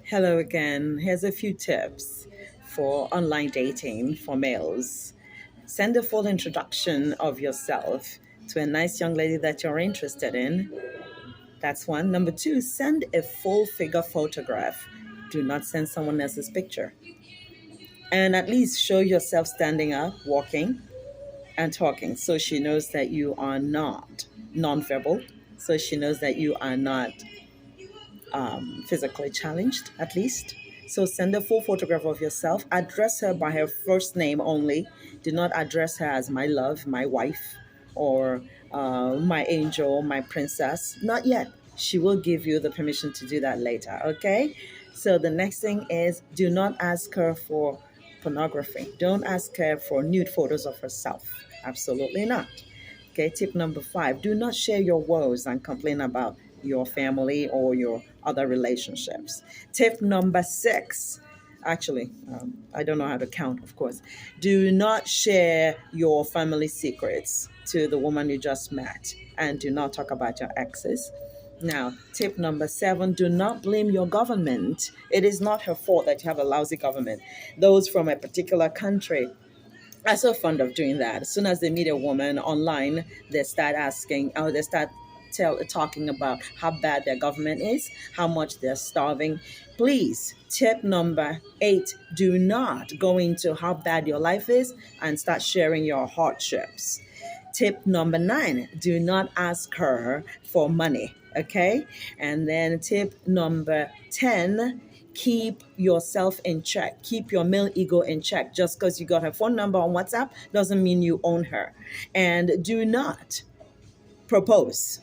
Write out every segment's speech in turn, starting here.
Hello again. Here's a few tips for online dating for males. Send a full introduction of yourself to a nice young lady that you're interested in. That's one. Number two, send a full figure photograph. Do not send someone else's picture. And at least show yourself standing up, walking, and talking so she knows that you are not nonverbal, so she knows that you are not physically challenged, at least. So send a full photograph of yourself. Address her by her first name only. Do not address her as my love, my wife, or my angel, my princess. Not yet. She will give you the permission to do that later, okay? So the next thing is do not ask her for pornography. Don't ask her for nude photos of herself. Absolutely not. Okay, tip number five, do not share your woes and complain about your family or your other relationships. Tip number six, actually, I don't know how to count, of course. Do not share your family secrets to the woman you just met, and do not talk about your exes. Now, tip number seven, do not blame your government. It is not her fault that you have a lousy government. Those from a particular country are so fond of doing that. As soon as they meet a woman online, they start asking, or they start talking about how bad their government is, how much they're starving. Please, tip number eight, do not go into how bad your life is and start sharing your hardships. Tip number nine, do not ask her for money. Okay. And then tip number 10, keep yourself in check. Keep your male ego in check. Just because you got her phone number on WhatsApp doesn't mean you own her. And do not propose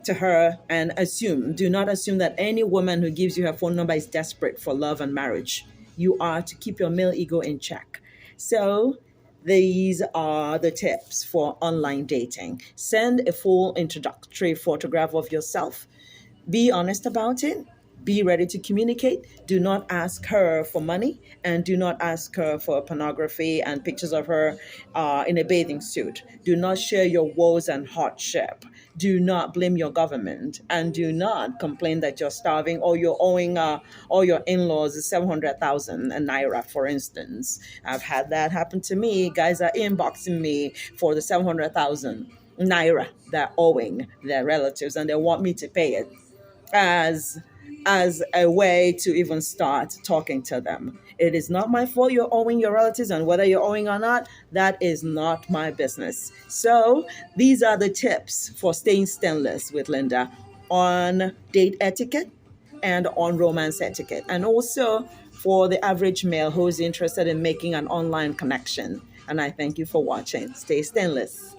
to her and do not assume that any woman who gives you her phone number is desperate for love and marriage. You are to keep your male ego in check. So these are the tips for online dating. Send a full introductory photograph of yourself. Be honest about it. Be ready to communicate. Do not ask her for money, and do not ask her for pornography and pictures of her in a bathing suit. Do not share your woes and hardship. Do not blame your government, and do not complain that you're starving or you're owing all your in-laws 700,000 naira, for instance. I've had that happen to me. Guys are inboxing me for the 700,000 naira they're owing their relatives, and they want me to pay it as a way to even start talking to them. It is not my fault you're owing your relatives, and whether you're owing or not, that is not my business. So these are the tips for staying stainless with Linda on date etiquette and on romance etiquette, and also for the average male who's interested in making an online connection. And I thank you for watching. Stay stainless.